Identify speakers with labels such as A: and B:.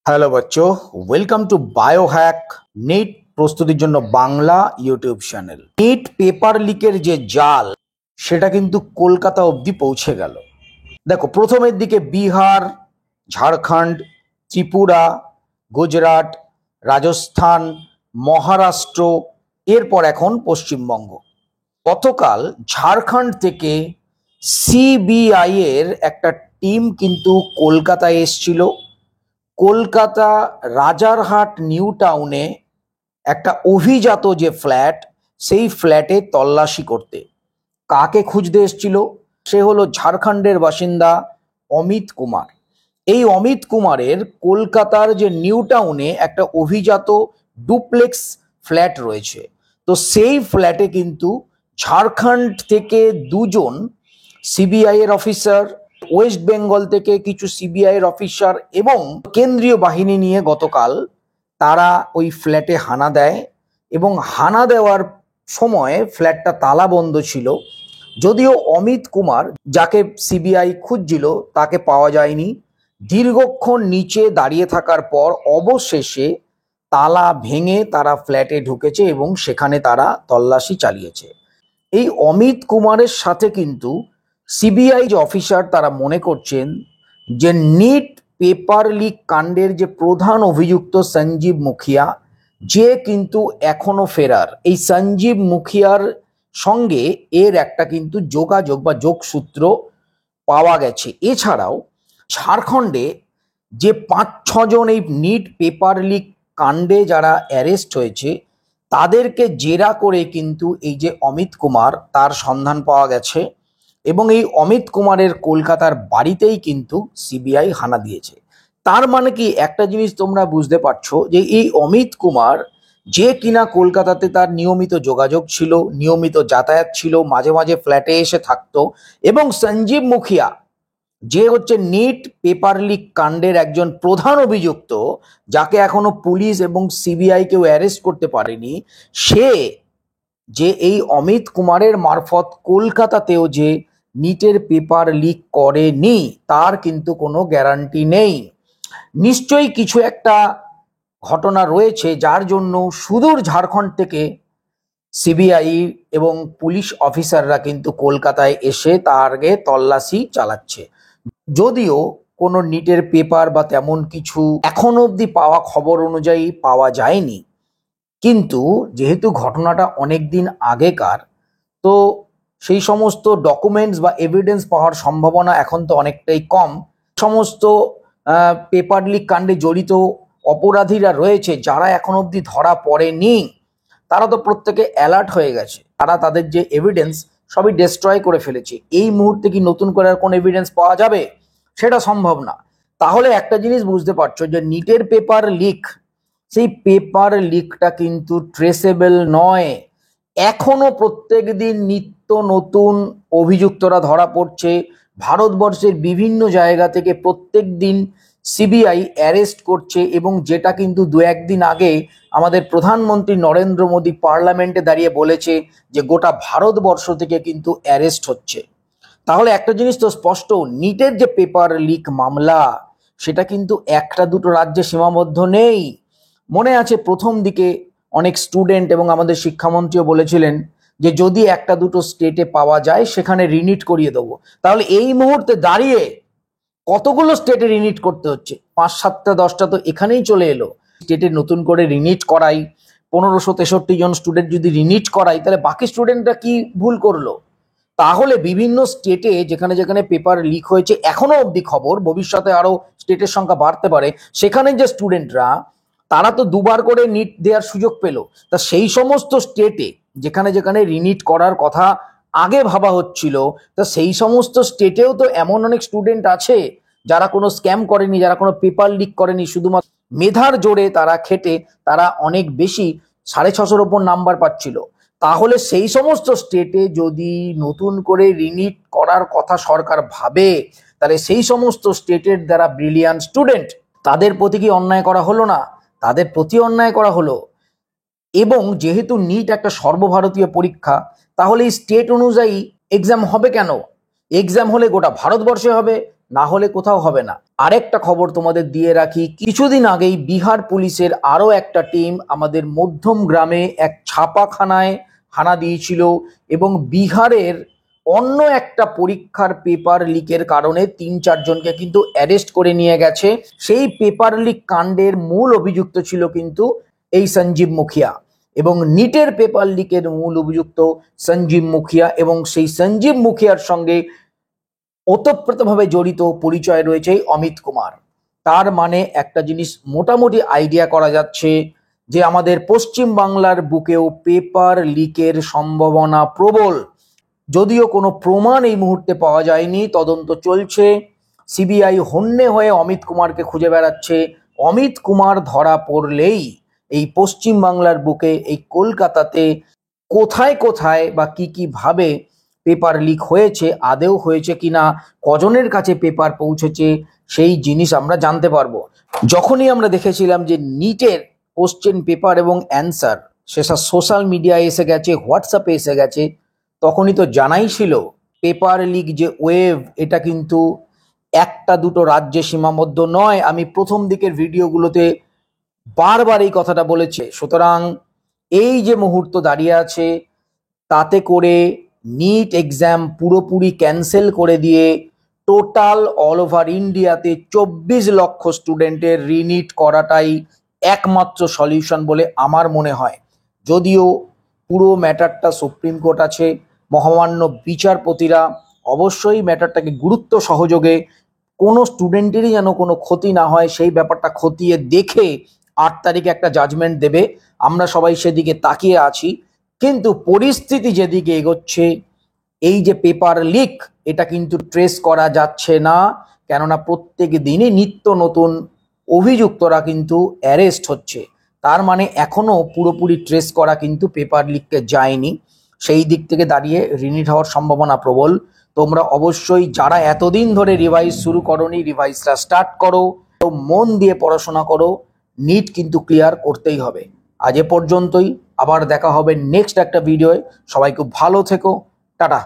A: Hello বাচ্চো, welcome to Biohack NEET প্রস্তুতির জন্য Bangla YouTube channel. NEET paper লিকের যে জাল সেটা কিন্তু কলকাতা অবধি পৌঁছে গেল। দেখো, প্রথমের দিকে বিহার, ঝাড়খণ্ড, ত্রিপুরা, গুজরাট, রাজস্থান, মহারাষ্ট্র, এরপর এখন পশ্চিমবঙ্গ। গতকাল ঝাড়খণ্ড থেকে সিবিআই এর একটা টিম কিন্তু কলকাতায় এসছিল। কলকাতা রাজারহাট নিউ টাউনে একটা অভিজাত যে ফ্ল্যাট, সেই ফ্ল্যাটে তল্লাশি করতে। কাকে খুঁজতে এসছিল? সে হলো ঝাড়খণ্ডের বাসিন্দা অমিত কুমার। এই অমিত কুমারের কলকাতার যে নিউ টাউনে একটা অভিজাত ডুপ্লেক্স ফ্ল্যাট রয়েছে। তো সেই ফ্ল্যাটে কিন্তু ঝাড়খণ্ড থেকে দুজন সিবিআই এর অফিসার, ওয়েস্ট বেঙ্গল থেকে কিছু সিবিআই এর অফিসার এবং কেন্দ্রীয় বাহিনী নিয়ে গতকাল তারা ওই ফ্ল্যাটে হানা দেয়। এবং হানা দেওয়ার সময় ফ্ল্যাটটা তালা বন্ধ ছিল। যদিও অমিত কুমার, যাকে সিবিআই খুঁজছিল, তাকে পাওয়া যায়নি। দীর্ঘক্ষণ নিচে দাঁড়িয়ে থাকার পর অবশেষে তালা ভেঙে তারা ফ্ল্যাটে ঢুকেছে এবং সেখানে তারা তল্লাশি চালিয়েছে। এই অমিত কুমারের সাথে কিন্তু সিবিআই যে অফিসার, তারা মনে করছেন যে নিট পেপার লিক কাণ্ডের যে প্রধান অভিযুক্ত সঞ্জীব মুখিয়া, যে কিন্তু এখনো ফেরার। এই সঞ্জীব মুখিয়ার সঙ্গে এর একটা কিন্তু যোগাযোগ বা যোগসূত্র পাওয়া গেছে। এছাড়াও ঝাড়খণ্ডে যে 5-6 জন এই নিট পেপার লিক কাণ্ডে যারা অ্যারেস্ট হয়েছে, তাদেরকে জেরা করে কিন্তু এই যে অমিত কুমার, তার সন্ধান পাওয়া গেছে। এবং এই অমিত কুমারের কলকাতার বাড়িতেই কিন্তু সিবিআই হানা দিয়েছে। তার মানে কি, একটা জিনিস তোমরা বুঝতে পারছো যে এই অমিত কুমার, যে কিনা কলকাতাতে তার নিয়মিত যোগাযোগ ছিল, নিয়মিত যাতায়াত ছিল, মাঝে মাঝে ফ্ল্যাটে এসে থাকতো, এবং সঞ্জীব মুখিয়া, যে হচ্ছে নিট পেপার লিক কাণ্ডের একজন প্রধান অভিযুক্ত, যাকে এখনো পুলিশ এবং সিবিআই কেউ অ্যারেস্ট করতে পারেনি, সে যে এই অমিত কুমারের মারফত কলকাতাতেও যে নিটের পেপার লিক করেনি, তার কিন্তু কোনো গ্যারান্টি নেই। নিশ্চয়ই কিছু একটা ঘটনা রয়েছে যার জন্য সুদূর ঝাড়খণ্ড থেকে সিবিআই এবং পুলিশ অফিসাররা কিন্তু কলকাতায় এসে তার আগে তল্লাশি চালাচ্ছে। যদিও কোনো নিটের পেপার বা তেমন কিছু এখন অবধি পাওয়া খবর অনুযায়ী পাওয়া যায়নি, কিন্তু যেহেতু ঘটনাটা অনেক দিন আগেকার, তো সেই সমস্ত ডকুমেন্টস বা এভিডেন্স পাওয়ার সম্ভাবনা এখন তো অনেকটাই কম। সমস্ত পেপার লিক কাণ্ডে জড়িত অপরাধীরা রয়েছে, যারা এখন অবধি ধরা পড়েনি, তারা তো প্রত্যেকে অ্যালার্ট হয়ে গেছে। তারা তাদের যে এভিডেন্স সবই ডেস্ট্রয় করে ফেলেছে। এই মুহূর্তে কি নতুন করে আর কোনো এভিডেন্স পাওয়া যাবে? সেটা সম্ভব না। তাহলে একটা জিনিস বুঝতে পারছো যে নিটের পেপার লিক, সেই পেপার লিকটা কিন্তু ট্রেসেবল নয়। এখনো প্রত্যেক দিন নিত্য নতুন অভিযুক্তরা ধরা পড়ছে। ভারতবর্ষের বিভিন্ন জায়গা থেকে প্রত্যেক দিন সিবিআই অ্যারেস্ট করছে, এবং যেটা কিন্তু 2-1 দিন আগে আমাদের প্রধানমন্ত্রী নরেন্দ্র মোদী পার্লামেন্টে দাঁড়িয়ে বলেছে যে গোটা ভারতবর্ষ থেকে কিন্তু অ্যারেস্ট হচ্ছে। তাহলে একটা জিনিস তো স্পষ্ট, নিটের যে পেপার লিক মামলা, সেটা কিন্তু 1-2 রাজ্যে সীমাবদ্ধ নেই। মনে আছে প্রথম দিকে অনেক স্টুডেন্ট এবং আমাদের শিক্ষামন্ত্রীও বলেছিলেন যে যদি 1-2 স্টেটে পাওয়া যায় সেখানে রিনিট করিয়ে দেবো। তাহলে এই মুহূর্তে দাঁড়িয়ে কতগুলো স্টেটে রিনিট করতে হচ্ছে? 5-7-10টা তো এখানেই চলে এলো। স্টেটে নতুন করে রিনিট করাই, 1563 জন স্টুডেন্ট যদি রিনিট করাই, তাহলে বাকি স্টুডেন্টরা কি ভুল করলো? তাহলে বিভিন্ন স্টেটে যেখানে যেখানে পেপার লিক হয়েছে, এখনো অবধি খবর, ভবিষ্যতে আরো স্টেটের সংখ্যা বাড়তে পারে, সেখানে যে স্টুডেন্টরা, তারা তো 2বার করে নিট দেওয়ার সুযোগ পেল। তা সেই সমস্ত স্টেটে যেখানে যেখানে রিনিট করার কথা আগে ভাবা হচ্ছিল, তা সেই সমস্ত স্টেটেও তো এমন অনেক স্টুডেন্ট আছে যারা কোনো স্ক্যাম করেনি, যারা কোনো পেপার লিক করেনি, শুধুমাত্র মেধার জোরে তারা খেটে তারা অনেক বেশি 650-র ওপর নাম্বার পাচ্ছিল। তাহলে সেই সমস্ত স্টেটে যদি নতুন করে রিনিট করার কথা সরকার ভাবে, তাহলে সেই সমস্ত স্টেটের যারা ব্রিলিয়ান্ট স্টুডেন্ট, তাদের প্রতি কি অন্যায় করা হলো না? তাদের প্রতি অন্যায় করা হলো। এবং যেহেতু নিট একটা সর্বভারতীয় পরীক্ষা, তাহলে এই স্টেট অনুযায়ী এক্সাম হবে কেন? এক্সাম হলে গোটা ভারতবর্ষে হবে, না হলে কোথাও হবে না। আরেকটা খবর তোমাদের দিয়ে রাখি, কিছুদিন আগেই বিহার পুলিশের আরও একটা টিম আমাদের মধ্যম গ্রামে এক ছাপাখানায় হানা দিয়েছিল এবং বিহারের অন্য একটা পরীক্ষার পেপার লিকের কারণে ৩-৪ জনকে কিন্তু অ্যারেস্ট করে নিয়ে গেছে। সেই পেপার লিক কাণ্ডের মূল অভিযুক্ত ছিল কিন্তু এই সঞ্জীব মুখিয়া, এবং নিটের পেপার লিকের মূল অভিযুক্ত সঞ্জীব মুখিয়া, এবং সেই সঞ্জীব মুখিয়ার সঙ্গে ওতপ্রোতভাবে জড়িত পরিচয় রয়েছে অমিত কুমার। তার মানে একটা জিনিস মোটামুটি আইডিয়া করা যাচ্ছে যে আমাদের পশ্চিম বাংলার বুকেও পেপার লিকের সম্ভাবনা প্রবল। যদিও কোনো প্রমাণ এই মুহূর্তে পাওয়া যায়নি, তদন্ত চলছে, সিবিআই হন্যে হয়ে অমিত কুমারকে খুঁজে বেড়াচ্ছে। অমিত কুমার ধরা পড়লেই এই পশ্চিম বাংলার বুকে, এই কলকাতাতে কোথায় কোথায় বা কি ভাবে পেপার লিক হয়েছে, আদেও হয়েছে কিনা, কজনের কাছে পেপার পৌঁছেছে, সেই জিনিস আমরা জানতে পারবো। যখনই আমরা দেখেছিলাম যে নিটের কোশ্চেন পেপার এবং অ্যান্সার সেসব সোশ্যাল মিডিয়ায় এসে গেছে, হোয়াটসঅ্যাপে এসে গেছে, তখনই তো জানাই ছিল পেপার লিক যে ওয়েভ, এটা কিন্তু একটা দুটো রাজ্যে সীমাবদ্ধ নয়। আমি প্রথম দিকের ভিডিওগুলোতে বারবার এই কথাটা বলেছি। সুতরাং এই যে মুহূর্ত দাঁড়িয়ে আছে, তাতে করে নিট এক্সাম পুরোপুরি ক্যান্সেল করে দিয়ে টোটাল অল ওভার ইন্ডিয়াতে 24 লক্ষ স্টুডেন্টের রিনিট করাটাই একমাত্র সলিউশন বলে আমার মনে হয়। যদিও পুরো ম্যাটারটা সুপ্রিম কোর্ট আছে, মহামান্য বিচারপতিরা অবশ্যই ম্যাটারটাকে গুরুত্ব সহযোগে, কোনো স্টুডেন্টেরই যেন কোনো ক্ষতি না হয় সেই ব্যাপারটা খতিয়ে দেখে 8 তারিখে একটা জাজমেন্ট দেবে। আমরা সবাই সেদিকে তাকিয়ে আছি। কিন্তু পরিস্থিতি যেদিকে এগোচ্ছে, এই যে পেপার লিক, এটা কিন্তু ট্রেস করা যাচ্ছে না, কেননা প্রত্যেক দিনই নিত্য নতুন অভিযুক্তরা কিন্তু অ্যারেস্ট হচ্ছে। তার মানে এখনো পুরোপুরি ট্রেস করা কিন্তু পেপার লিককে যায়নি। সেই দিক থেকে দাঁড়িয়ে রিনিট হওয়ার সম্ভাবনা প্রবল। তোমরা অবশ্যই যারা এতদিন ধরে রিভাইজ শুরু করোনি, রিভাইজটা স্টার্ট করো, মন দিয়ে পড়াশোনা করো, নিট কিন্তু ক্লিয়ার করতেই হবে। আজ এ পর্যন্তই, আবার দেখা হবে নেক্সট একটা ভিডিওয়। সবাই খুব ভালো থেকো, টাটা।